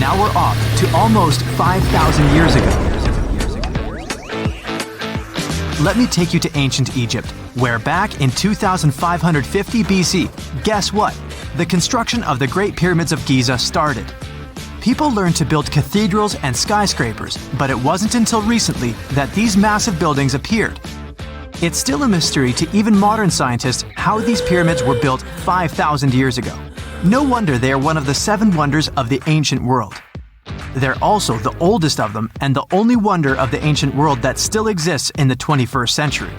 now we're off to almost 5,000 years ago. Let me take you to ancient Egypt, where back in 2550 BC, guess what? The construction of the Great Pyramids of Giza started. People learned to build cathedrals and skyscrapers, but it wasn't until recently that these massive buildings appeared. It's still a mystery to even modern scientists how these pyramids were built 5,000 years ago. No wonder they are one of the 7 wonders of the ancient world. They're also the oldest of them and the only wonder of the ancient world that still exists in the 21st century.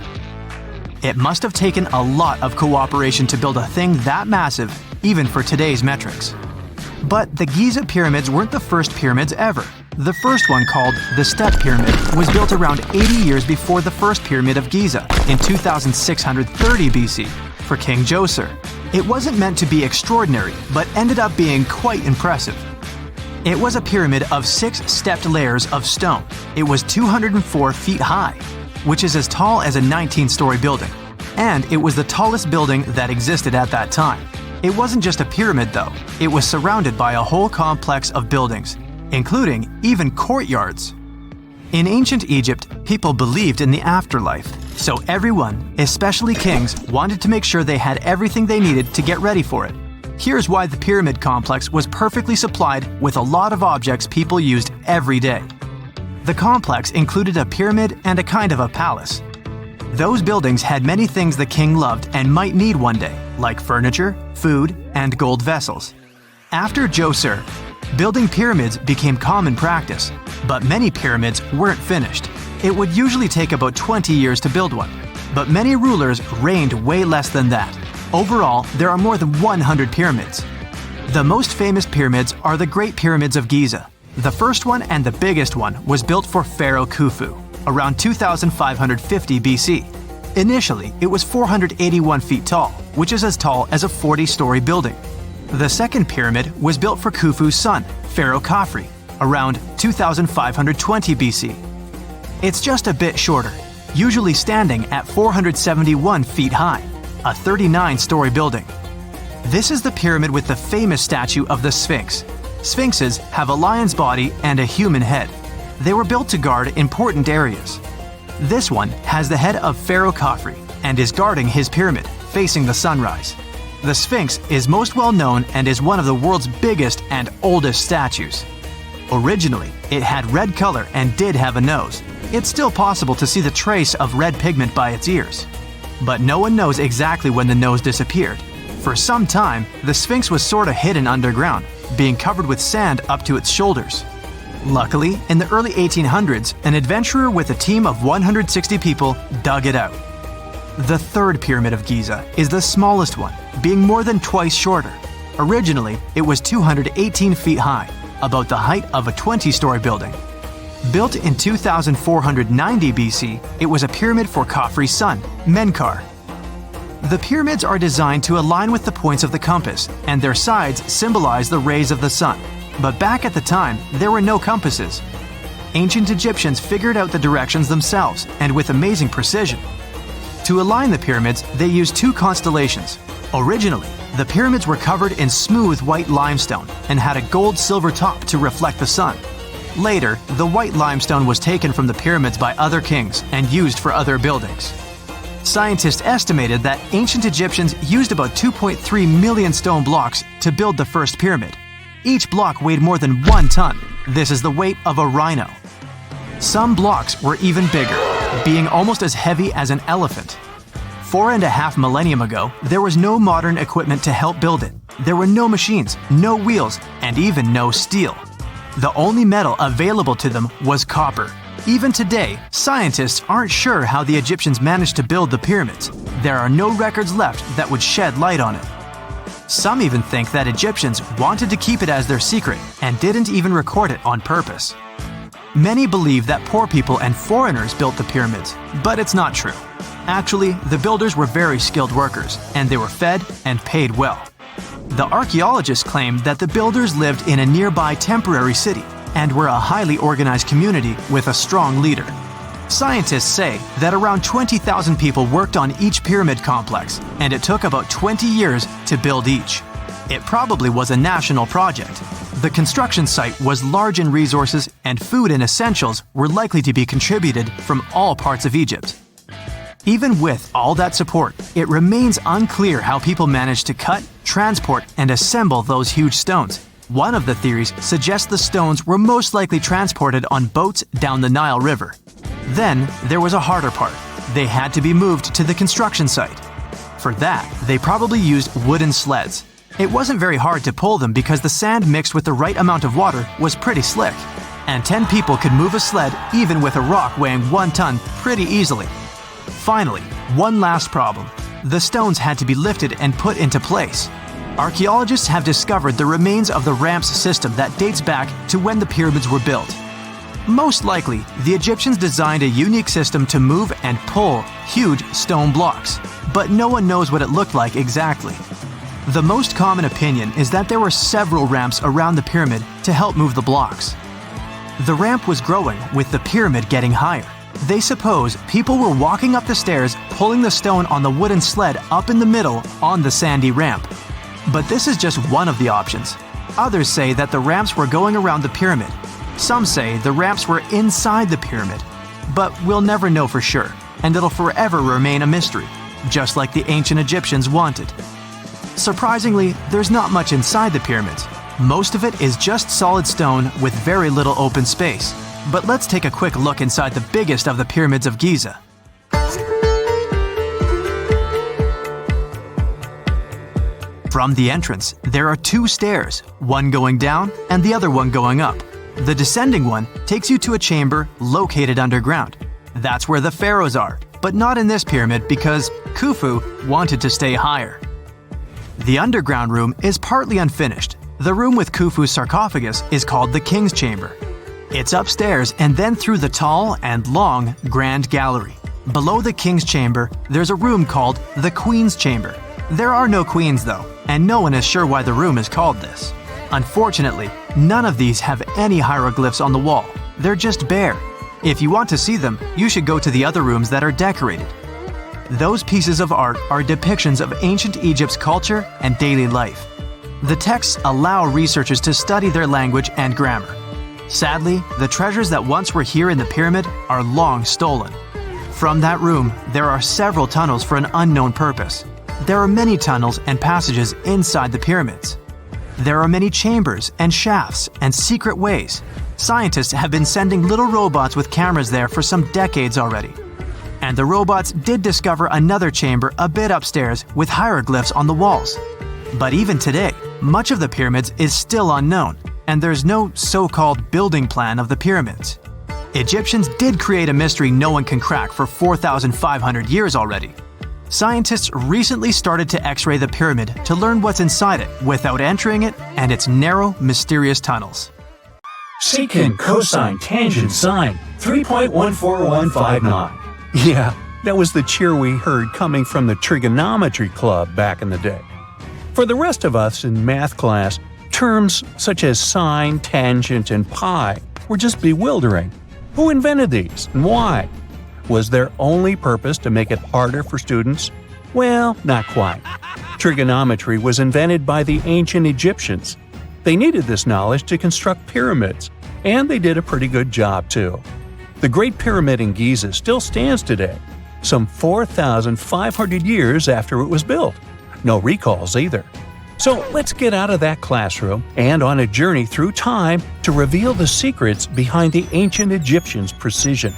It must have taken a lot of cooperation to build a thing that massive, even for today's metrics. But the Giza pyramids weren't the first pyramids ever. The first one, called the Step Pyramid, was built around 80 years before the first Pyramid of Giza in 2630 BC for King Djoser. It wasn't meant to be extraordinary, but ended up being quite impressive. It was a pyramid of 6 stepped layers of stone. It was 204 feet high, which is as tall as a 19-story building. And it was the tallest building that existed at that time. It wasn't just a pyramid though, it was surrounded by a whole complex of buildings, including even courtyards. In ancient Egypt, people believed in the afterlife, so everyone, especially kings, wanted to make sure they had everything they needed to get ready for it. Here's why the pyramid complex was perfectly supplied with a lot of objects people used every day. The complex included a pyramid and a kind of a palace. Those buildings had many things the king loved and might need one day, like furniture, food, and gold vessels. After Djoser, building pyramids became common practice, but many pyramids weren't finished. It would usually take about 20 years to build one, but many rulers reigned way less than that. Overall, there are more than 100 pyramids. The most famous pyramids are the Great Pyramids of Giza. The first one and the biggest one was built for Pharaoh Khufu, around 2550 BC. Initially, it was 481 feet tall, which is as tall as a 40-story building. The second pyramid was built for Khufu's son, Pharaoh Khafre, around 2520 BC. It's just a bit shorter, usually standing at 471 feet high, a 39-story building. This is the pyramid with the famous statue of the Sphinx. Sphinxes have a lion's body and a human head. They were built to guard important areas. This one has the head of Pharaoh Khafre and is guarding his pyramid, facing the sunrise. The Sphinx is most well known and is one of the world's biggest and oldest statues. Originally, it had red color and did have a nose. It's still possible to see the trace of red pigment by its ears. But no one knows exactly when the nose disappeared. For some time, the Sphinx was sort of hidden underground, being covered with sand up to its shoulders. Luckily, in the early 1800s, an adventurer with a team of 160 people dug it out. The third Pyramid of Giza is the smallest one, being more than twice shorter. Originally, it was 218 feet high, about the height of a 20-story building. Built in 2490 BC, it was a pyramid for Khafre's son, Menkaure. The pyramids are designed to align with the points of the compass, and their sides symbolize the rays of the sun. But back at the time, there were no compasses. Ancient Egyptians figured out the directions themselves, and with amazing precision. To align the pyramids, they used 2 constellations. Originally, the pyramids were covered in smooth white limestone and had a gold-silver top to reflect the sun. Later, the white limestone was taken from the pyramids by other kings and used for other buildings. Scientists estimated that ancient Egyptians used about 2.3 million stone blocks to build the first pyramid. Each block weighed more than 1 ton. This is the weight of a rhino. Some blocks were even bigger, being almost as heavy as an elephant. 4.5 millennium ago, there was no modern equipment to help build it. There were no machines, no wheels, and even no steel. The only metal available to them was copper. Even today, scientists aren't sure how the Egyptians managed to build the pyramids. There are no records left that would shed light on it. Some even think that Egyptians wanted to keep it as their secret and didn't even record it on purpose. Many believe that poor people and foreigners built the pyramids, but it's not true. Actually, the builders were very skilled workers, and they were fed and paid well. The archaeologists claim that the builders lived in a nearby temporary city and were a highly organized community with a strong leader. Scientists say that around 20,000 people worked on each pyramid complex, and it took about 20 years to build each. It probably was a national project. The construction site was large in resources, and food and essentials were likely to be contributed from all parts of Egypt. Even with all that support, it remains unclear how people managed to cut, transport, and assemble those huge stones. One of the theories suggests the stones were most likely transported on boats down the Nile River. Then there was a harder part. They had to be moved to the construction site. For that, they probably used wooden sleds. It wasn't very hard to pull them because the sand mixed with the right amount of water was pretty slick. And 10 people could move a sled even with a rock weighing 1 ton pretty easily. Finally, one last problem. The stones had to be lifted and put into place. Archaeologists have discovered the remains of the ramps system that dates back to when the pyramids were built. Most likely, the Egyptians designed a unique system to move and pull huge stone blocks, but no one knows what it looked like exactly. The most common opinion is that there were several ramps around the pyramid to help move the blocks. The ramp was growing with the pyramid getting higher. They suppose people were walking up the stairs, pulling the stone on the wooden sled up in the middle on the sandy ramp. But this is just one of the options. Others say that the ramps were going around the pyramid. Some say the ramps were inside the pyramid. But we'll never know for sure, and it'll forever remain a mystery, just like the ancient Egyptians wanted. Surprisingly, there's not much inside the pyramids. Most of it is just solid stone with very little open space. But let's take a quick look inside the biggest of the pyramids of Giza. From the entrance, there are 2 stairs, one going down and the other one going up. The descending one takes you to a chamber located underground. That's where the pharaohs are, but not in this pyramid because Khufu wanted to stay higher. The underground room is partly unfinished. The room with Khufu's sarcophagus is called the King's Chamber. It's upstairs and then through the tall and long Grand Gallery. Below the King's Chamber, there's a room called the Queen's Chamber. There are no queens though, and no one is sure why the room is called this. Unfortunately, none of these have any hieroglyphs on the wall. They're just bare. If you want to see them, you should go to the other rooms that are decorated. Those pieces of art are depictions of ancient Egypt's culture and daily life. The texts allow researchers to study their language and grammar. Sadly, the treasures that once were here in the pyramid are long stolen. From that room, there are several tunnels for an unknown purpose. There are many tunnels and passages inside the pyramids. There are many chambers and shafts and secret ways. Scientists have been sending little robots with cameras there for some decades already. And the robots did discover another chamber a bit upstairs with hieroglyphs on the walls. But even today, much of the pyramids is still unknown, and there's no so-called building plan of the pyramids. Egyptians did create a mystery no one can crack for 4,500 years already. Scientists recently started to X-ray the pyramid to learn what's inside it without entering it and its narrow, mysterious tunnels. Secant, cosine, tangent, sine, 3.14159. Yeah, that was the cheer we heard coming from the trigonometry club back in the day. For the rest of us in math class, terms such as sine, tangent, and pi were just bewildering. Who invented these and why? Was their only purpose to make it harder for students? Well, not quite. Trigonometry was invented by the ancient Egyptians. They needed this knowledge to construct pyramids, and they did a pretty good job too. The Great Pyramid in Giza still stands today, some 4,500 years after it was built. No recalls either. So let's get out of that classroom and on a journey through time to reveal the secrets behind the ancient Egyptians' precision.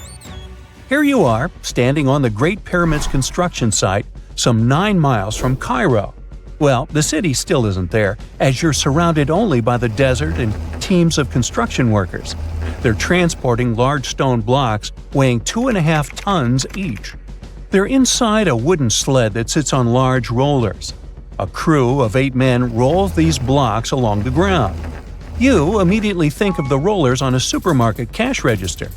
Here you are, standing on the Great Pyramid's construction site, some 9 miles from Cairo. Well, the city still isn't there, as you're surrounded only by the desert and teams of construction workers. They're transporting large stone blocks weighing 2.5 tons each. They're inside a wooden sled that sits on large rollers. A crew of 8 men rolls these blocks along the ground. You immediately think of the rollers on a supermarket cash register.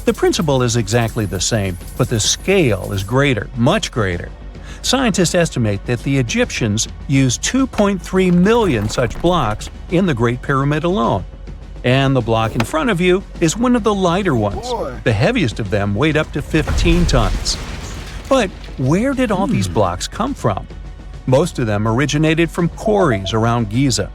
The principle is exactly the same, but the scale is greater, much greater. Scientists estimate that the Egyptians used 2.3 million such blocks in the Great Pyramid alone. And the block in front of you is one of the lighter ones. The heaviest of them weighed up to 15 tons. But where did all these blocks come from? Most of them originated from quarries around Giza.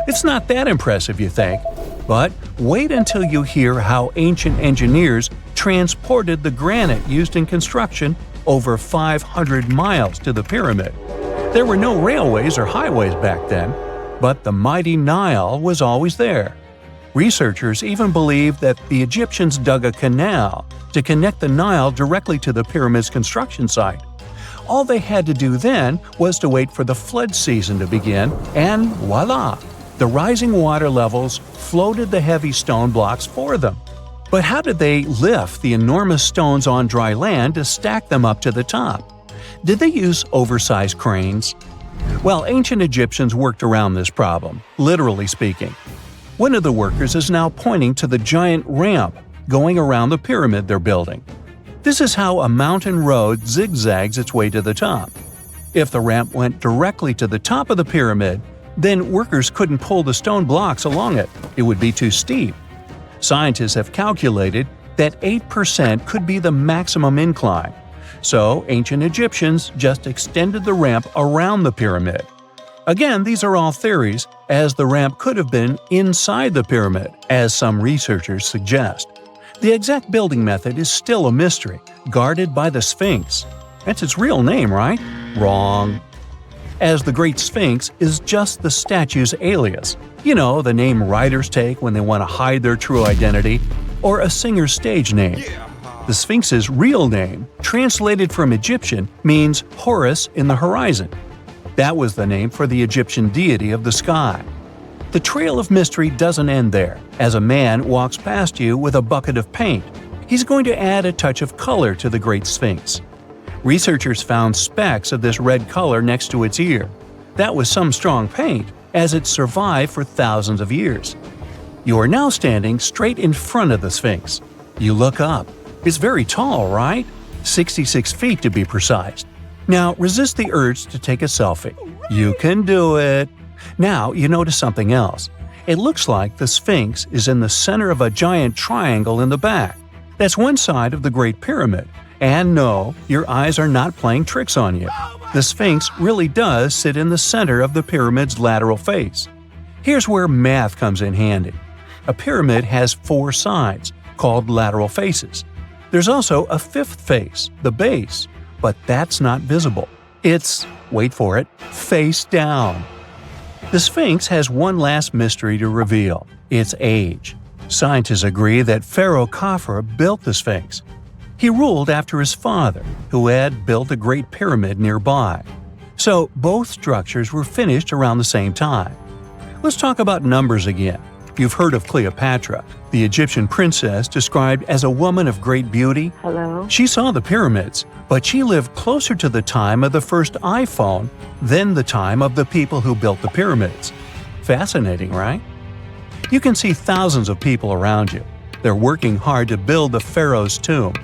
It's not that impressive, you think? But wait until you hear how ancient engineers transported the granite used in construction over 500 miles to the pyramid. There were no railways or highways back then, but the mighty Nile was always there. Researchers even believe that the Egyptians dug a canal to connect the Nile directly to the pyramid's construction site. All they had to do then was to wait for the flood season to begin, and voila! The rising water levels floated the heavy stone blocks for them. But how did they lift the enormous stones on dry land to stack them up to the top? Did they use oversized cranes? Well, ancient Egyptians worked around this problem, literally speaking. One of the workers is now pointing to the giant ramp going around the pyramid they're building. This is how a mountain road zigzags its way to the top. If the ramp went directly to the top of the pyramid, then workers couldn't pull the stone blocks along it. It would be too steep. Scientists have calculated that 8% could be the maximum incline. So ancient Egyptians just extended the ramp around the pyramid. Again, these are all theories, as the ramp could have been inside the pyramid, as some researchers suggest. The exact building method is still a mystery, guarded by the Sphinx. That's its real name, right? Wrong. As the Great Sphinx is just the statue's alias. You know, the name writers take when they want to hide their true identity, or a singer's stage name. The Sphinx's real name, translated from Egyptian, means Horus in the horizon. That was the name for the Egyptian deity of the sky. The trail of mystery doesn't end there. As a man walks past you with a bucket of paint, he's going to add a touch of color to the Great Sphinx. Researchers found specks of this red color next to its ear. That was some strong paint, as it survived for thousands of years. You are now standing straight in front of the Sphinx. You look up. It's very tall, right? 66 feet to be precise. Now resist the urge to take a selfie. You can do it. Now you notice something else. It looks like the Sphinx is in the center of a giant triangle in the back. That's one side of the Great Pyramid. And no, your eyes are not playing tricks on you. The Sphinx really does sit in the center of the pyramid's lateral face. Here's where math comes in handy. A pyramid has 4 sides, called lateral faces. There's also a 5th face, the base, but that's not visible. It's, wait for it, face down. The Sphinx has one last mystery to reveal: its age. Scientists agree that Pharaoh Khafre built the Sphinx. He ruled after his father, who had built a Great Pyramid nearby. So both structures were finished around the same time. Let's talk about numbers again. You've heard of Cleopatra, the Egyptian princess described as a woman of great beauty. Hello? She saw the pyramids, but she lived closer to the time of the first iPhone than the time of the people who built the pyramids. Fascinating, right? You can see thousands of people around you. They're working hard to build the pharaoh's tomb.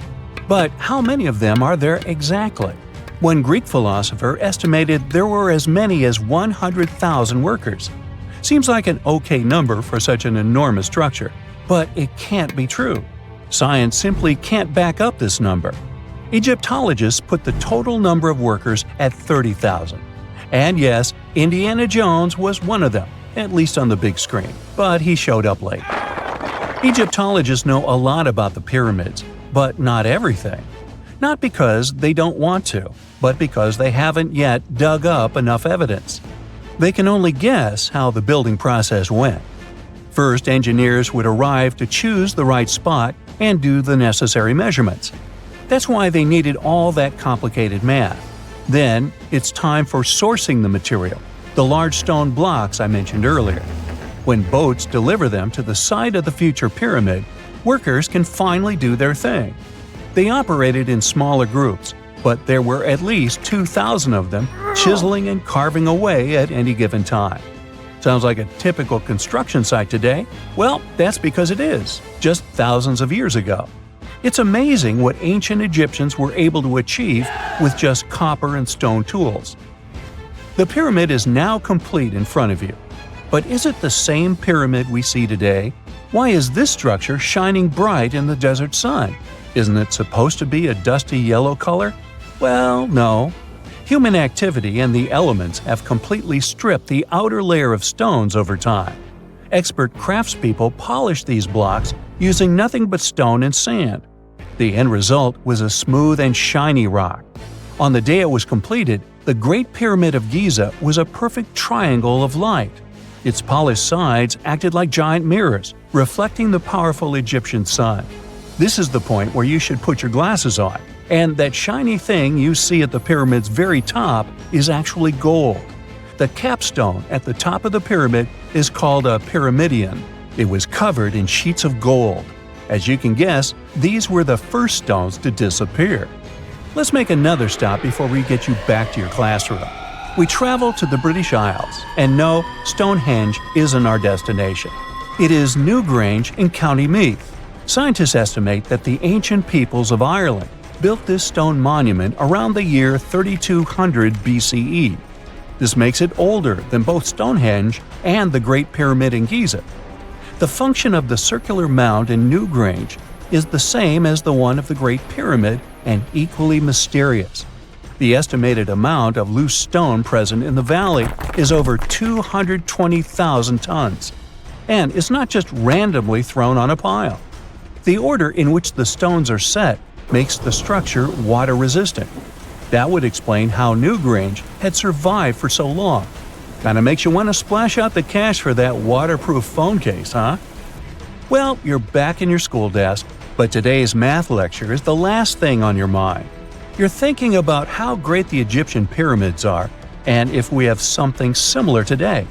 But how many of them are there exactly? One Greek philosopher estimated there were as many as 100,000 workers. Seems like an okay number for such an enormous structure, but it can't be true. Science simply can't back up this number. Egyptologists put the total number of workers at 30,000. And yes, Indiana Jones was one of them, at least on the big screen, but he showed up late. Egyptologists know a lot about the pyramids, but not everything. Not because they don't want to, but because they haven't yet dug up enough evidence. They can only guess how the building process went. First, engineers would arrive to choose the right spot and do the necessary measurements. That's why they needed all that complicated math. Then, it's time for sourcing the material, the large stone blocks I mentioned earlier. When boats deliver them to the site of the future pyramid, workers can finally do their thing. They operated in smaller groups, but there were at least 2,000 of them chiseling and carving away at any given time. Sounds like a typical construction site today? Well, that's because it is, just thousands of years ago. It's amazing what ancient Egyptians were able to achieve with just copper and stone tools. The pyramid is now complete in front of you. But is it the same pyramid we see today? Why is this structure shining bright in the desert sun? Isn't it supposed to be a dusty yellow color? Well, no. Human activity and the elements have completely stripped the outer layer of stones over time. Expert craftspeople polished these blocks using nothing but stone and sand. The end result was a smooth and shiny rock. On the day it was completed, the Great Pyramid of Giza was a perfect triangle of light. Its polished sides acted like giant mirrors, reflecting the powerful Egyptian sun. This is the point where you should put your glasses on, and that shiny thing you see at the pyramid's very top is actually gold. The capstone at the top of the pyramid is called a pyramidion. It was covered in sheets of gold. As you can guess, these were the first stones to disappear. Let's make another stop before we get you back to your classroom. We travel to the British Isles, and no, Stonehenge isn't our destination. It is Newgrange in County Meath. Scientists estimate that the ancient peoples of Ireland built this stone monument around the year 3200 BCE. This makes it older than both Stonehenge and the Great Pyramid in Giza. The function of the circular mound in Newgrange is the same as the one of the Great Pyramid and equally mysterious. The estimated amount of loose stone present in the valley is over 220,000 tons. And it's not just randomly thrown on a pile. The order in which the stones are set makes the structure water-resistant. That would explain how Newgrange had survived for so long. Kinda makes you want to splash out the cash for that waterproof phone case, huh? Well, you're back in your school desk, but today's math lecture is the last thing on your mind. You're thinking about how great the Egyptian pyramids are, and if we have something similar today.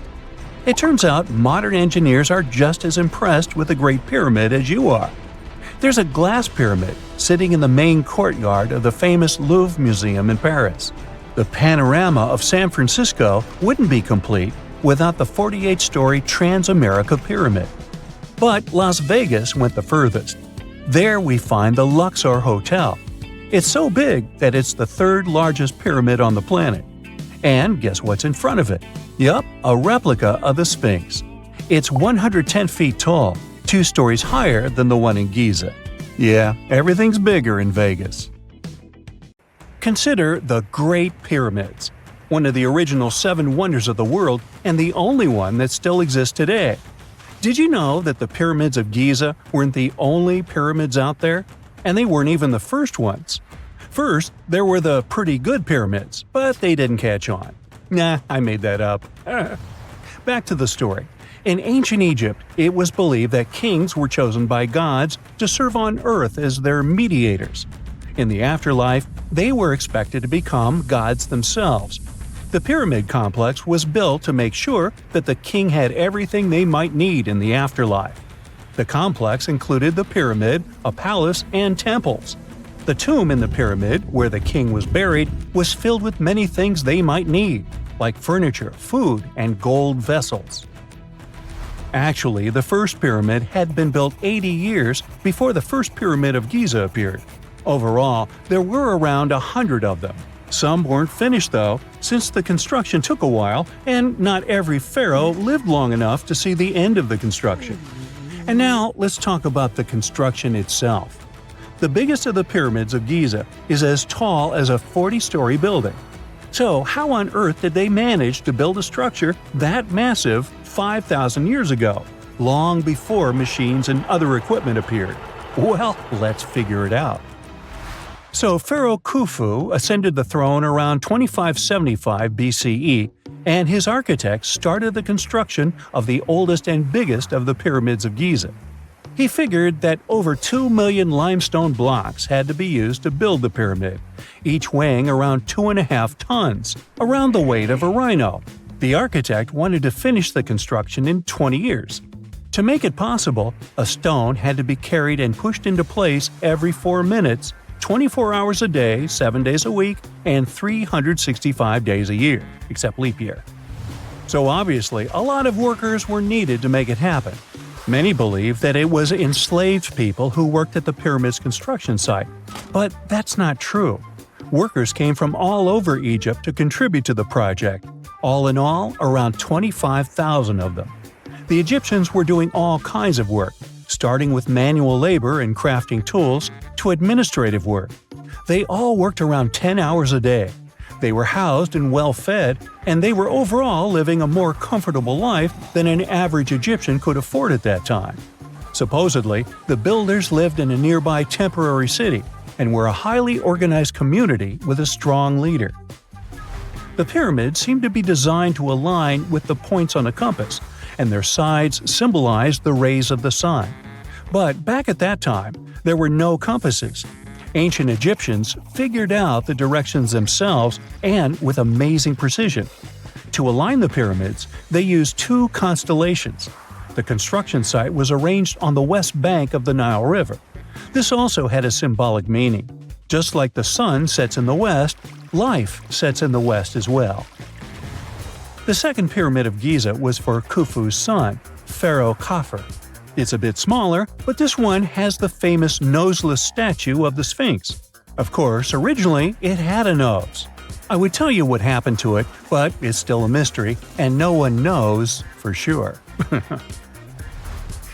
It turns out modern engineers are just as impressed with the Great Pyramid as you are. There's a glass pyramid sitting in the main courtyard of the famous Louvre Museum in Paris. The panorama of San Francisco wouldn't be complete without the 48-story Transamerica Pyramid. But Las Vegas went the furthest. There we find the Luxor Hotel. It's so big that it's the third largest pyramid on the planet. And guess what's in front of it? Yup, a replica of the Sphinx. It's 110 feet tall, 2 stories higher than the one in Giza. Yeah, everything's bigger in Vegas. Consider the Great Pyramids, one of the original 7 wonders of the world and the only one that still exists today. Did you know that the pyramids of Giza weren't the only pyramids out there? And they weren't even the first ones. First, there were the pretty good pyramids, but they didn't catch on. Nah, I made that up. Back to the story. In ancient Egypt, it was believed that kings were chosen by gods to serve on earth as their mediators. In the afterlife, they were expected to become gods themselves. The pyramid complex was built to make sure that the king had everything they might need in the afterlife. The complex included the pyramid, a palace, and temples. The tomb in the pyramid, where the king was buried, was filled with many things they might need, like furniture, food, and gold vessels. Actually, the first pyramid had been built 80 years before the first pyramid of Giza appeared. Overall, there were around 100 of them. Some weren't finished though, since the construction took a while and not every pharaoh lived long enough to see the end of the construction. And now let's talk about the construction itself. The biggest of the pyramids of Giza is as tall as a 40-story building. So how on earth did they manage to build a structure that massive 5,000 years ago, long before machines and other equipment appeared? Well, let's figure it out. So Pharaoh Khufu ascended the throne around 2575 BCE, and his architects started the construction of the oldest and biggest of the pyramids of Giza. He figured that over 2 million limestone blocks had to be used to build the pyramid, each weighing around 2.5 tons, around the weight of a rhino. The architect wanted to finish the construction in 20 years. To make it possible, a stone had to be carried and pushed into place every 4 minutes, 24 hours a day, 7 days a week, and 365 days a year, except leap year. So obviously, a lot of workers were needed to make it happen. Many believe that it was enslaved people who worked at the pyramid's construction site, but that's not true. Workers came from all over Egypt to contribute to the project. All in all, around 25,000 of them. The Egyptians were doing all kinds of work, starting with manual labor and crafting tools to administrative work. They all worked around 10 hours a day. They were housed and well fed, and they were overall living a more comfortable life than an average Egyptian could afford at that time. Supposedly, the builders lived in a nearby temporary city and were a highly organized community with a strong leader. The pyramids seemed to be designed to align with the points on a compass, and their sides symbolized the rays of the sun. But back at that time, there were no compasses. Ancient Egyptians figured out the directions themselves and with amazing precision. To align the pyramids, they used two constellations. The construction site was arranged on the west bank of the Nile River. This also had a symbolic meaning. Just like the sun sets in the west, life sets in the west as well. The second pyramid of Giza was for Khufu's son, Pharaoh Khafre. It's a bit smaller, but this one has the famous noseless statue of the Sphinx. Of course, originally it had a nose. I would tell you what happened to it, but it's still a mystery, and no one knows for sure.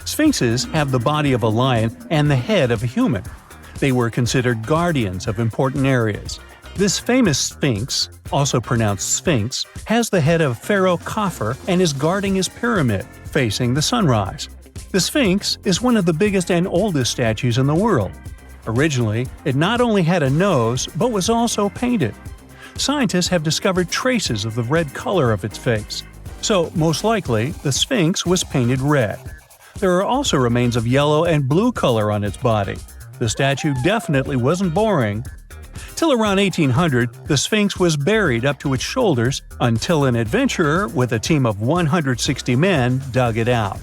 Sphinxes have the body of a lion and the head of a human. They were considered guardians of important areas. This famous Sphinx, also pronounced Sphinx, has the head of Pharaoh Khafre and is guarding his pyramid, facing the sunrise. The Sphinx is one of the biggest and oldest statues in the world. Originally, it not only had a nose, but was also painted. Scientists have discovered traces of the red color of its face. So, most likely, the Sphinx was painted red. There are also remains of yellow and blue color on its body. The statue definitely wasn't boring. Till around 1800, the Sphinx was buried up to its shoulders until an adventurer with a team of 160 men dug it out.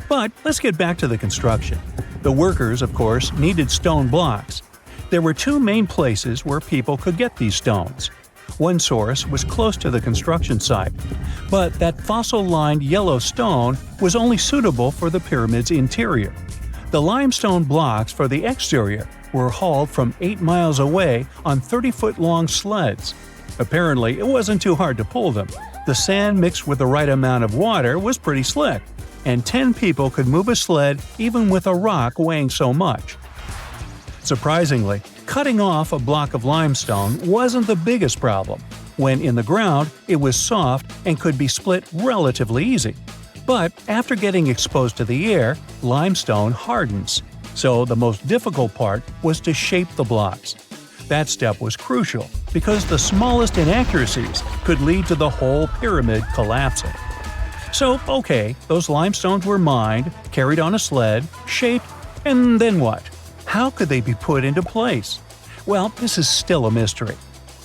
But let's get back to the construction. The workers, of course, needed stone blocks. There were two main places where people could get these stones. One source was close to the construction site, but that fossil-lined yellow stone was only suitable for the pyramid's interior. The limestone blocks for the exterior were hauled from 8 miles away on 30-foot-long sleds. Apparently, it wasn't too hard to pull them. The sand mixed with the right amount of water was pretty slick, and 10 people could move a sled even with a rock weighing so much. Surprisingly, cutting off a block of limestone wasn't the biggest problem. When in the ground, it was soft and could be split relatively easy. But after getting exposed to the air, limestone hardens. So the most difficult part was to shape the blocks. That step was crucial because the smallest inaccuracies could lead to the whole pyramid collapsing. So, okay, those limestones were mined, carried on a sled, shaped, and then what? How could they be put into place? Well, this is still a mystery.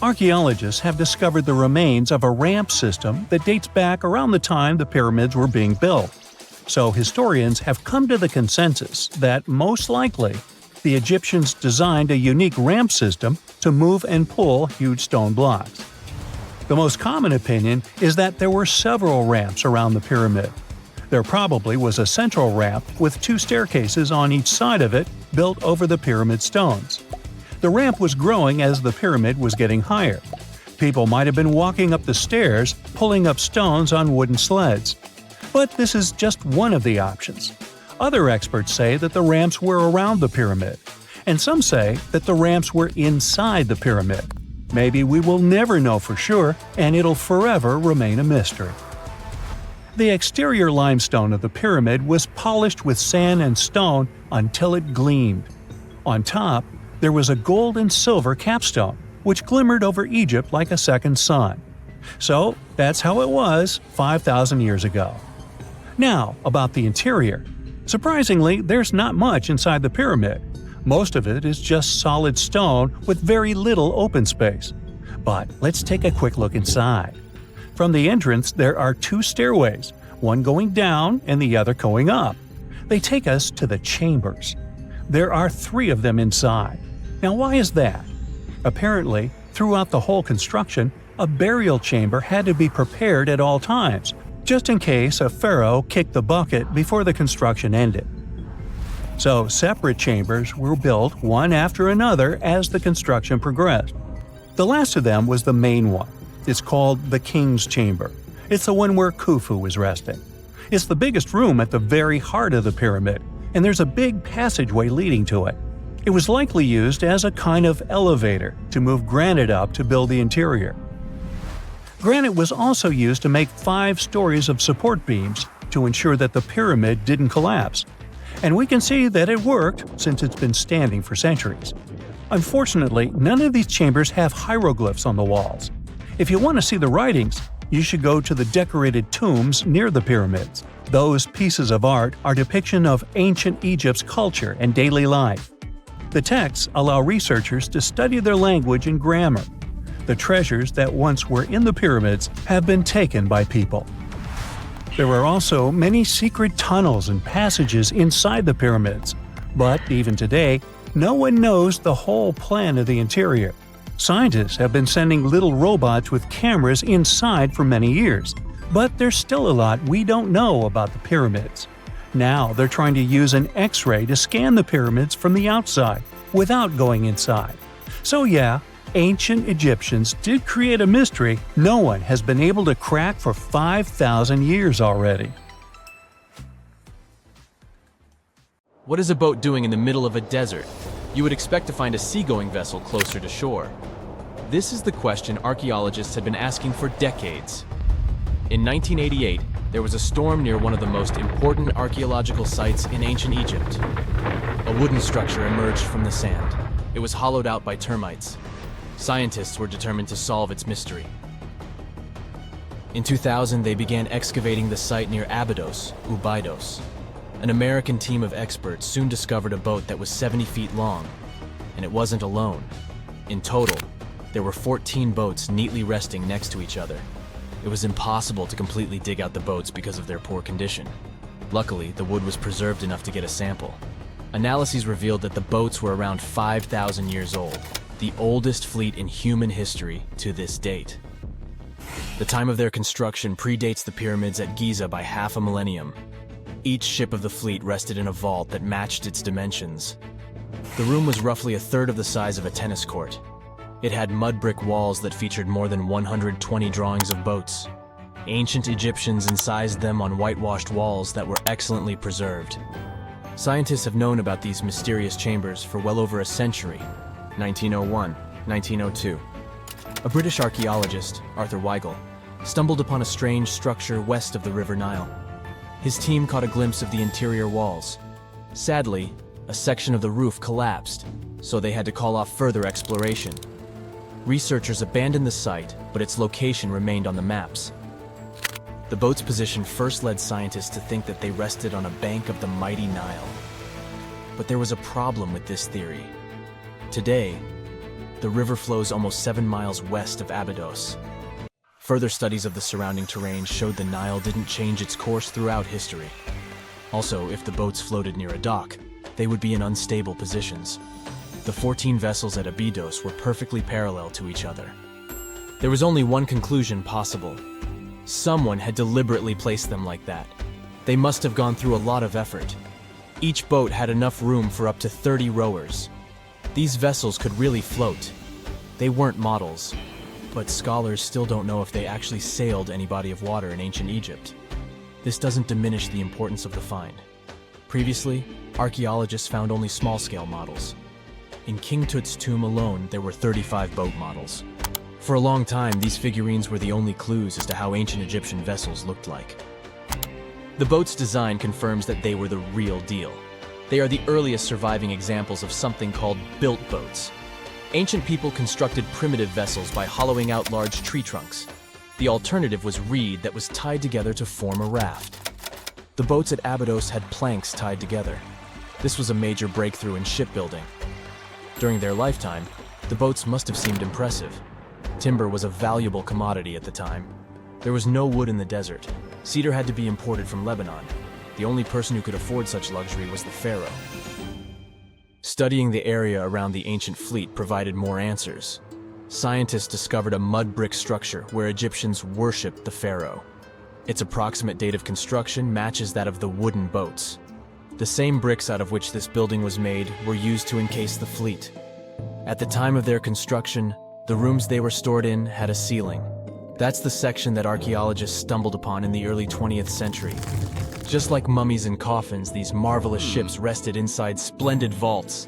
Archaeologists have discovered the remains of a ramp system that dates back around the time the pyramids were being built. So historians have come to the consensus that, most likely, the Egyptians designed a unique ramp system to move and pull huge stone blocks. The most common opinion is that there were several ramps around the pyramid. There probably was a central ramp with 2 staircases on each side of it built over the pyramid stones. The ramp was growing as the pyramid was getting higher. People might have been walking up the stairs, pulling up stones on wooden sleds. But this is just one of the options. Other experts say that the ramps were around the pyramid, and some say that the ramps were inside the pyramid. Maybe we will never know for sure, and it'll forever remain a mystery. The exterior limestone of the pyramid was polished with sand and stone until it gleamed. On top, there was a gold and silver capstone, which glimmered over Egypt like a second sun. So, that's how it was 5,000 years ago. Now, about the interior. Surprisingly, there's not much inside the pyramid. Most of it is just solid stone with very little open space. But let's take a quick look inside. From the entrance, there are 2 stairways, one going down and the other going up. They take us to the chambers. There are 3 of them inside. Now, why is that? Apparently, throughout the whole construction, a burial chamber had to be prepared at all times, just in case a pharaoh kicked the bucket before the construction ended. So, separate chambers were built one after another as the construction progressed. The last of them was the main one. It's called the King's Chamber. It's the one where Khufu was resting. It's the biggest room at the very heart of the pyramid, and there's a big passageway leading to it. It was likely used as a kind of elevator to move granite up to build the interior. Granite was also used to make 5 stories of support beams to ensure that the pyramid didn't collapse. And we can see that it worked since it's been standing for centuries. Unfortunately, none of these chambers have hieroglyphs on the walls. If you want to see the writings, you should go to the decorated tombs near the pyramids. Those pieces of art are a depiction of ancient Egypt's culture and daily life. The texts allow researchers to study their language and grammar. The treasures that once were in the pyramids have been taken by people. There are also many secret tunnels and passages inside the pyramids, but even today, no one knows the whole plan of the interior. Scientists have been sending little robots with cameras inside for many years, but there's still a lot we don't know about the pyramids. Now they're trying to use an X-ray to scan the pyramids from the outside, without going inside. So yeah, ancient Egyptians did create a mystery no one has been able to crack for 5,000 years already. What is a boat doing in the middle of a desert? You would expect to find a seagoing vessel closer to shore. This is the question archaeologists had been asking for decades. In 1988, there was a storm near one of the most important archaeological sites in ancient Egypt. A wooden structure emerged from the sand. It was hollowed out by termites. Scientists were determined to solve its mystery. In 2000, they began excavating the site near Abydos, Ubidos. An American team of experts soon discovered a boat that was 70 feet long, and it wasn't alone. In total, there were 14 boats neatly resting next to each other. It was impossible to completely dig out the boats because of their poor condition. Luckily, the wood was preserved enough to get a sample. Analyses revealed that the boats were around 5,000 years old, the oldest fleet in human history to this date. The time of their construction predates the pyramids at Giza by half a millennium. Each ship of the fleet rested in a vault that matched its dimensions. The room was roughly a third of the size of a tennis court. It had mud brick walls that featured more than 120 drawings of boats. Ancient Egyptians incised them on whitewashed walls that were excellently preserved. Scientists have known about these mysterious chambers for well over a century. 1901, 1902. A British archaeologist, Arthur Weigel, stumbled upon a strange structure west of the River Nile. His team caught a glimpse of the interior walls. Sadly, a section of the roof collapsed, so they had to call off further exploration. Researchers abandoned the site, but its location remained on the maps. The boat's position first led scientists to think that they rested on a bank of the mighty Nile. But there was a problem with this theory. Today, the river flows almost 7 miles west of Abydos. Further studies of the surrounding terrain showed the Nile didn't change its course throughout history. Also, if the boats floated near a dock, they would be in unstable positions. The 14 vessels at Abydos were perfectly parallel to each other. There was only one conclusion possible. Someone had deliberately placed them like that. They must have gone through a lot of effort. Each boat had enough room for up to 30 rowers. These vessels could really float. They weren't models, but scholars still don't know if they actually sailed any body of water in ancient Egypt. This doesn't diminish the importance of the find. Previously, archaeologists found only small-scale models. In King Tut's tomb alone, there were 35 boat models. For a long time, these figurines were the only clues as to how ancient Egyptian vessels looked like. The boat's design confirms that they were the real deal. They are the earliest surviving examples of something called built boats. Ancient people constructed primitive vessels by hollowing out large tree trunks. The alternative was reed that was tied together to form a raft. The boats at Abydos had planks tied together. This was a major breakthrough in shipbuilding. During their lifetime, the boats must have seemed impressive. Timber was a valuable commodity at the time. There was no wood in the desert. Cedar had to be imported from Lebanon. The only person who could afford such luxury was the pharaoh. Studying the area around the ancient fleet provided more answers. Scientists discovered a mud brick structure where Egyptians worshipped the pharaoh. Its approximate date of construction matches that of the wooden boats. The same bricks out of which this building was made were used to encase the fleet. At the time of their construction, the rooms they were stored in had a ceiling. That's the section that archaeologists stumbled upon in the early 20th century. Just like mummies and coffins, these marvelous ships rested inside splendid vaults.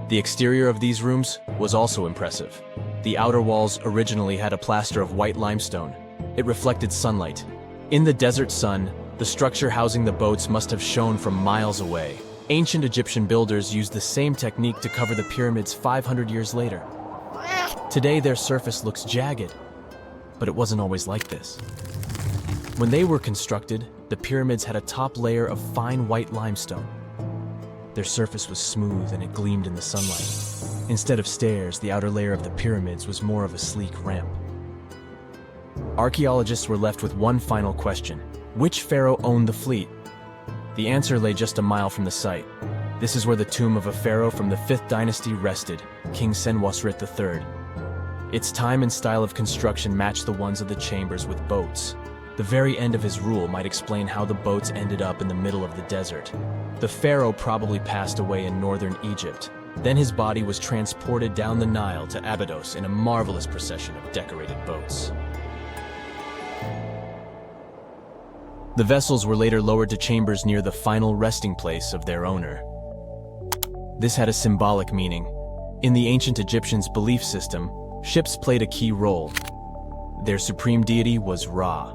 The exterior of these rooms was also impressive. The outer walls originally had a plaster of white limestone. It reflected sunlight. In the desert sun, the structure housing the boats must have shone from miles away. Ancient Egyptian builders used the same technique to cover the pyramids 500 years later. Today, their surface looks jagged, but it wasn't always like this. When they were constructed, the pyramids had a top layer of fine white limestone. Their surface was smooth and it gleamed in the sunlight. Instead of stairs, the outer layer of the pyramids was more of a sleek ramp. Archaeologists were left with one final question. Which pharaoh owned the fleet? The answer lay just a mile from the site. This is where the tomb of a pharaoh from the 5th dynasty rested, King Senwosret III. Its time and style of construction matched the ones of the chambers with boats. The very end of his rule might explain how the boats ended up in the middle of the desert. The pharaoh probably passed away in northern Egypt. Then his body was transported down the Nile to Abydos in a marvelous procession of decorated boats. The vessels were later lowered to chambers near the final resting place of their owner. This had a symbolic meaning. In the ancient Egyptians' belief system, ships played a key role. Their supreme deity was Ra.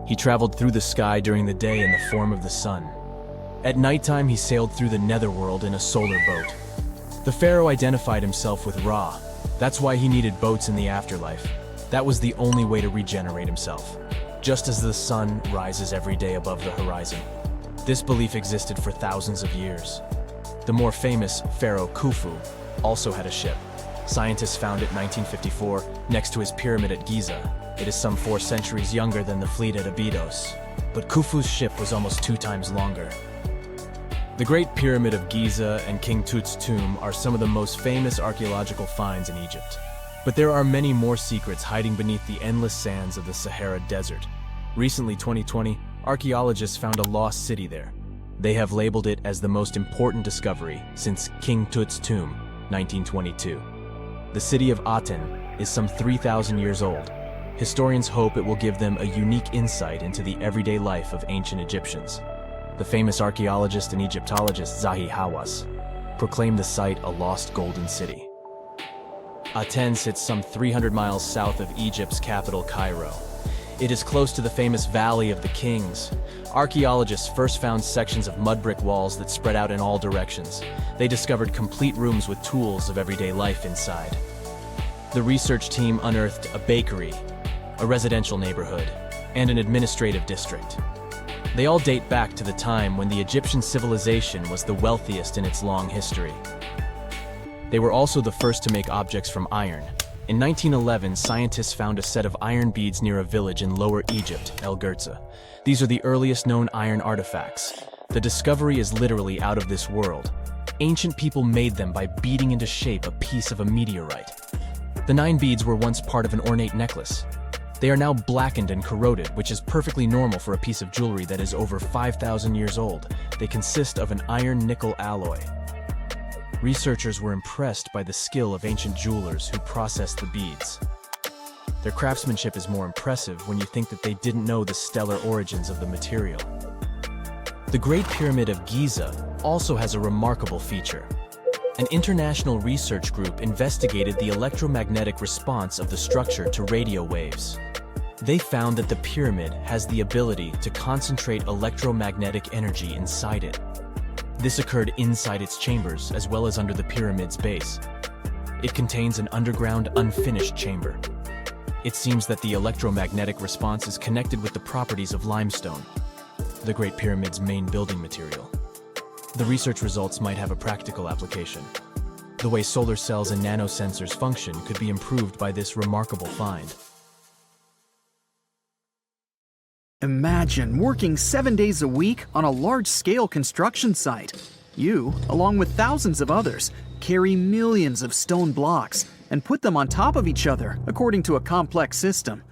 He traveled through the sky during the day in the form of the sun. At nighttime, he sailed through the netherworld in a solar boat. The pharaoh identified himself with Ra. That's why he needed boats in the afterlife. That was the only way to regenerate himself. Just as the sun rises every day above the horizon. This belief existed for thousands of years. The more famous Pharaoh Khufu also had a ship. Scientists found it in 1954 next to his pyramid at Giza. It is some 4 centuries younger than the fleet at Abydos, but Khufu's ship was almost 2 times longer. The Great Pyramid of Giza and King Tut's tomb are some of the most famous archaeological finds in Egypt. But there are many more secrets hiding beneath the endless sands of the Sahara Desert. Recently, 2020, archaeologists found a lost city there. They have labeled it as the most important discovery since King Tut's tomb, 1922. The city of Aten is some 3,000 years old. Historians hope it will give them a unique insight into the everyday life of ancient Egyptians. The famous archaeologist and Egyptologist Zahi Hawass proclaimed the site a lost golden city. Aten sits some 300 miles south of Egypt's capital, Cairo. It is close to the famous Valley of the Kings. Archaeologists first found sections of mud brick walls that spread out in all directions. They discovered complete rooms with tools of everyday life inside. The research team unearthed a bakery, a residential neighborhood, and an administrative district. They all date back to the time when the Egyptian civilization was the wealthiest in its long history. They were also the first to make objects from iron. In 1911, scientists found a set of iron beads near a village in Lower Egypt, El Gerza. These are the earliest known iron artifacts. The discovery is literally out of this world. Ancient people made them by beating into shape a piece of a meteorite. The 9 beads were once part of an ornate necklace. They are now blackened and corroded, which is perfectly normal for a piece of jewelry that is over 5,000 years old. They consist of an iron-nickel alloy. Researchers were impressed by the skill of ancient jewelers who processed the beads. Their craftsmanship is more impressive when you think that they didn't know the stellar origins of the material. The Great Pyramid of Giza also has a remarkable feature. An international research group investigated the electromagnetic response of the structure to radio waves. They found that the pyramid has the ability to concentrate electromagnetic energy inside it. This occurred inside its chambers as well as under the pyramid's base. It contains an underground, unfinished chamber. It seems that the electromagnetic response is connected with the properties of limestone, the Great Pyramid's main building material. The research results might have a practical application. The way solar cells and nanosensors function could be improved by this remarkable find. Imagine working 7 days a week on a large-scale construction site. You, along with thousands of others, carry millions of stone blocks and put them on top of each other according to a complex system.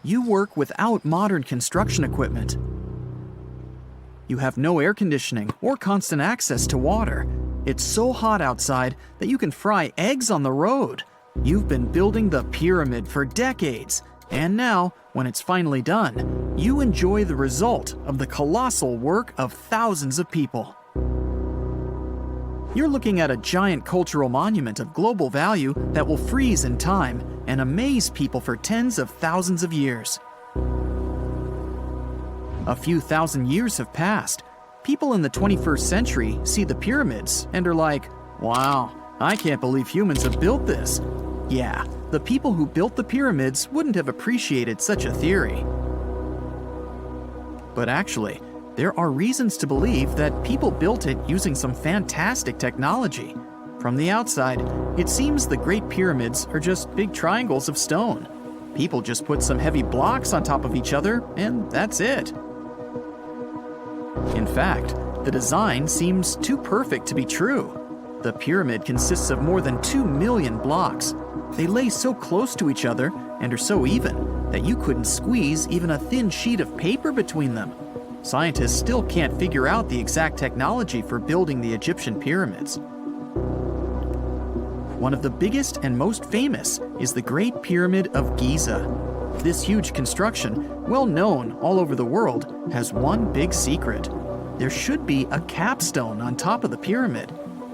You work without modern construction equipment. You have no air conditioning or constant access to water. It's so hot outside that you can fry eggs on the road. You've been building the pyramid for decades, and now, when it's finally done, you enjoy the result of the colossal work of thousands of people. you're looking at a giant cultural monument of global value that will freeze in time and amaze people for tens of thousands of years. A few thousand years have passed. People in the 21st century see the pyramids and are like, wow, I can't believe humans have built this. Yeah, the people who built the pyramids wouldn't have appreciated such a theory. But actually, there are reasons to believe that people built it using some fantastic technology. From the outside, it seems the Great Pyramids are just big triangles of stone. People just put some heavy blocks on top of each other, and that's it. In fact, the design seems too perfect to be true. The pyramid consists of more than 2 million blocks. They lay so close to each other and are so even that you couldn't squeeze even a thin sheet of paper between them. Scientists still can't figure out the exact technology for building the Egyptian pyramids. One of the biggest and most famous is the Great Pyramid of Giza. This huge construction, well known all over the world, has one big secret. There should be a capstone on top of the pyramid.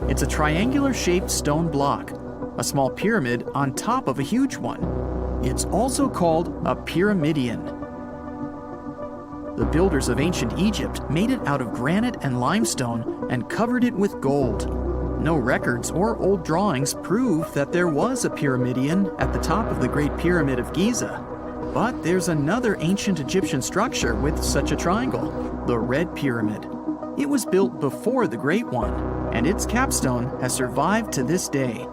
It's a triangular-shaped stone block, a small pyramid on top of a huge one. It's also called a pyramidion. The builders of ancient Egypt made it out of granite and limestone and covered it with gold. No records or old drawings prove that there was a pyramidion at the top of the Great Pyramid of Giza. But there's another ancient Egyptian structure with such a triangle, the Red Pyramid. It was built before the Great One, and its capstone has survived to this day.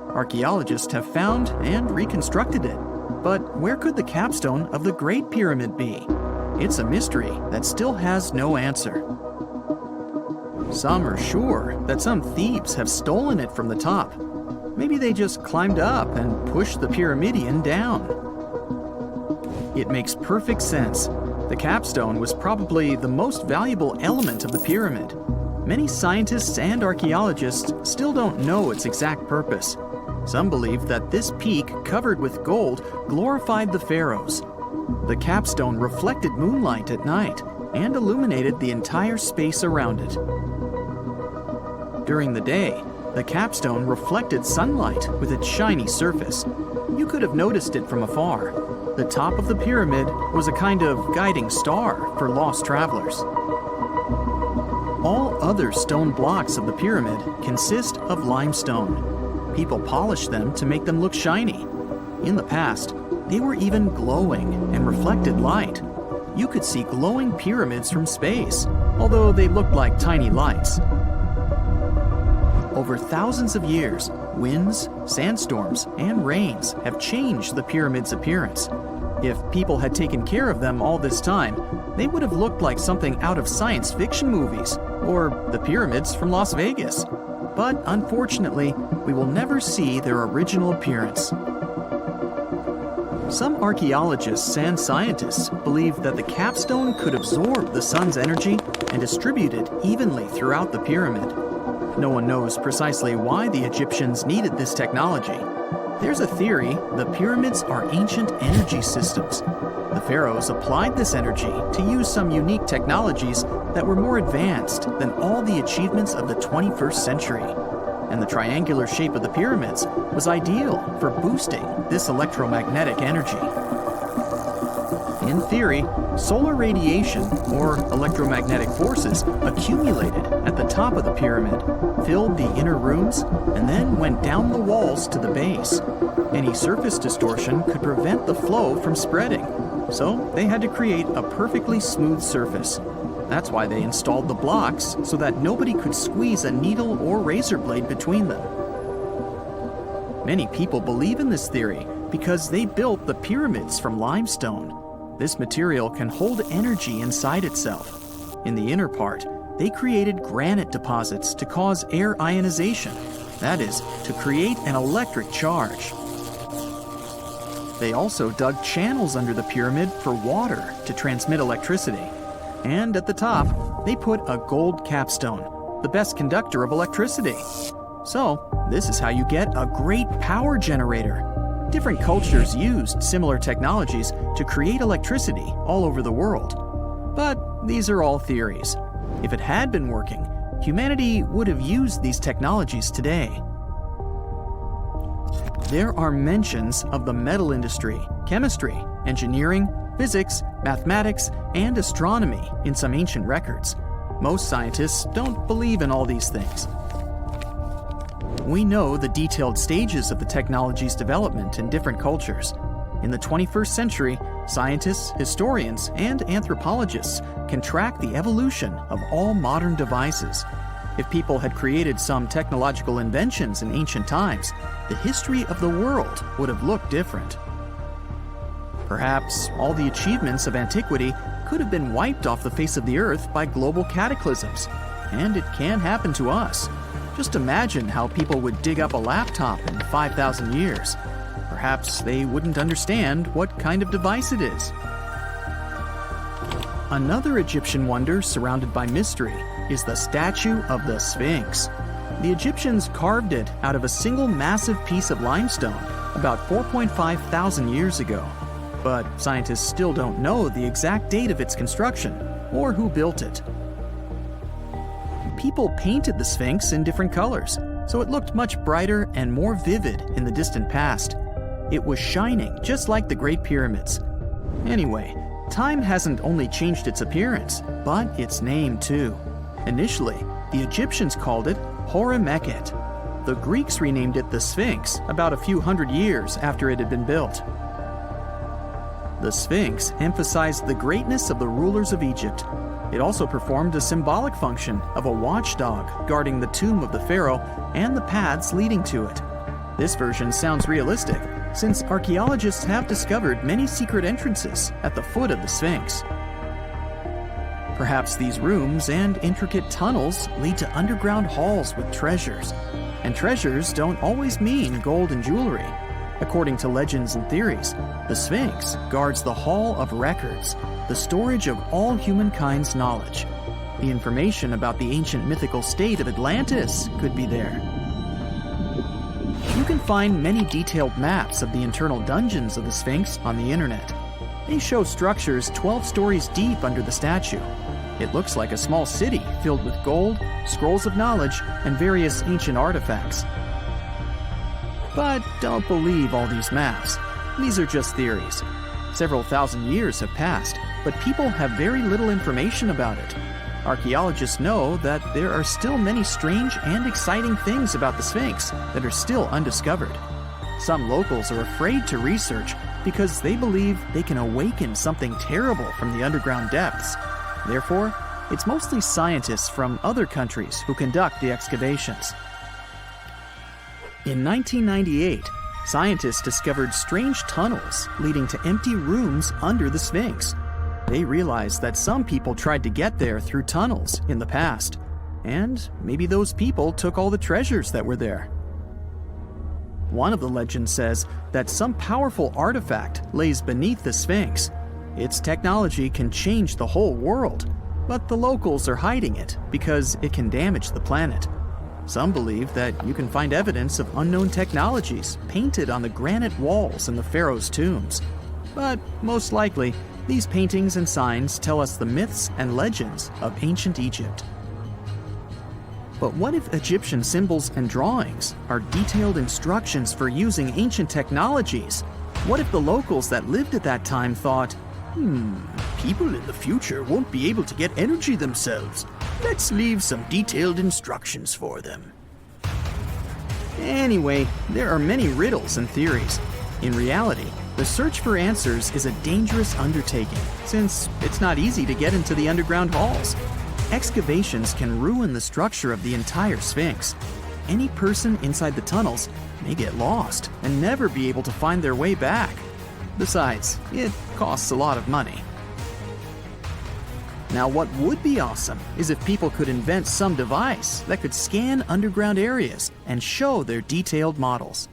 Archaeologists have found and reconstructed it. But where could the capstone of the Great Pyramid be? It's a mystery that still has no answer. Some are sure that some thieves have stolen it from the top. Maybe they just climbed up and pushed the pyramidion down. It makes perfect sense. The capstone was probably the most valuable element of the pyramid. Many scientists and archaeologists still don't know its exact purpose. Some believe that this peak covered with gold glorified the pharaohs. The capstone reflected moonlight at night and illuminated the entire space around it. During the day, the capstone reflected sunlight with its shiny surface. You could have noticed it from afar. The top of the pyramid was a kind of guiding star for lost travelers. All other stone blocks of the pyramid consist of limestone. People polished them to make them look shiny. In the past, they were even glowing and reflected light. You could see glowing pyramids from space, although they looked like tiny lights. Over thousands of years, winds, sandstorms, and rains have changed the pyramid's appearance. If people had taken care of them all this time, they would have looked like something out of science fiction movies, or the pyramids from Las Vegas. But unfortunately, we will never see their original appearance. Some archaeologists and scientists believe that the capstone could absorb the sun's energy and distribute it evenly throughout the pyramid. No one knows precisely why the Egyptians needed this technology. There's a theory the pyramids are ancient energy systems. The pharaohs applied this energy to use some unique technologies that were more advanced than all the achievements of the 21st century. And the triangular shape of the pyramids was ideal for boosting this electromagnetic energy. In theory, solar radiation, or electromagnetic forces, accumulated at the top of the pyramid, filled the inner rooms, and then went down the walls to the base. Any surface distortion could prevent the flow from spreading, so they had to create a perfectly smooth surface. That's why they installed the blocks so that nobody could squeeze a needle or razor blade between them. Many people believe in this theory because they built the pyramids from limestone. This material can hold energy inside itself. In the inner part, they created granite deposits to cause air ionization, that is, to create an electric charge. They also dug channels under the pyramid for water to transmit electricity. And at the top, they put a gold capstone, the best conductor of electricity. So, this is how you get a great power generator. Different cultures used similar technologies to create electricity all over the world. But these are all theories. If it had been working, humanity would have used these technologies today. There are mentions of the metal industry, chemistry, engineering, physics, mathematics, and astronomy in some ancient records. Most scientists don't believe in all these things. We know the detailed stages of the technology's development in different cultures. In the 21st century, scientists, historians, and anthropologists can track the evolution of all modern devices. If people had created some technological inventions in ancient times, the history of the world would have looked different. Perhaps all the achievements of antiquity could have been wiped off the face of the earth by global cataclysms, and it can happen to us. Just imagine how people would dig up a laptop in 5,000 years. Perhaps they wouldn't understand what kind of device it is. Another Egyptian wonder surrounded by mystery is the statue of the Sphinx. The Egyptians carved it out of a single massive piece of limestone about 4.5 thousand years ago. But scientists still don't know the exact date of its construction or who built it. People painted the Sphinx in different colors, so it looked much brighter and more vivid in the distant past. It was shining just like the Great Pyramids. Anyway, time hasn't only changed its appearance, but its name too. Initially, the Egyptians called it Horemheb. The Greeks renamed it the Sphinx about a few hundred years after it had been built. The Sphinx emphasized the greatness of the rulers of Egypt. It also performed a symbolic function of a watchdog guarding the tomb of the pharaoh and the paths leading to it. This version sounds realistic, since archaeologists have discovered many secret entrances at the foot of the Sphinx. Perhaps these rooms and intricate tunnels lead to underground halls with treasures. And treasures don't always mean gold and jewelry. According to legends and theories, the Sphinx guards the Hall of Records, the storage of all humankind's knowledge. The information about the ancient mythical state of Atlantis could be there. You can find many detailed maps of the internal dungeons of the Sphinx on the internet. They show structures 12 stories deep under the statue. It looks like a small city filled with gold, scrolls of knowledge, and various ancient artifacts. But don't believe all these maps. These are just theories. Several thousand years have passed, but people have very little information about it. Archaeologists know that there are still many strange and exciting things about the Sphinx that are still undiscovered. Some locals are afraid to research because they believe they can awaken something terrible from the underground depths. Therefore, it's mostly scientists from other countries who conduct the excavations. In 1998, scientists discovered strange tunnels leading to empty rooms under the Sphinx. They realized that some people tried to get there through tunnels in the past, and maybe those people took all the treasures that were there. One of the legends says that some powerful artifact lays beneath the Sphinx. Its technology can change the whole world, but the locals are hiding it because it can damage the planet. Some believe that you can find evidence of unknown technologies painted on the granite walls in the pharaoh's tombs. But most likely, these paintings and signs tell us the myths and legends of ancient Egypt. But what if Egyptian symbols and drawings are detailed instructions for using ancient technologies? What if the locals that lived at that time thought, people in the future won't be able to get energy themselves. Let's leave some detailed instructions for them. Anyway, there are many riddles and theories. In reality, the search for answers is a dangerous undertaking, since it's not easy to get into the underground halls. Excavations can ruin the structure of the entire Sphinx. Any person inside the tunnels may get lost and never be able to find their way back. Besides, it costs a lot of money. Now, what would be awesome is if people could invent some device that could scan underground areas and show their detailed models.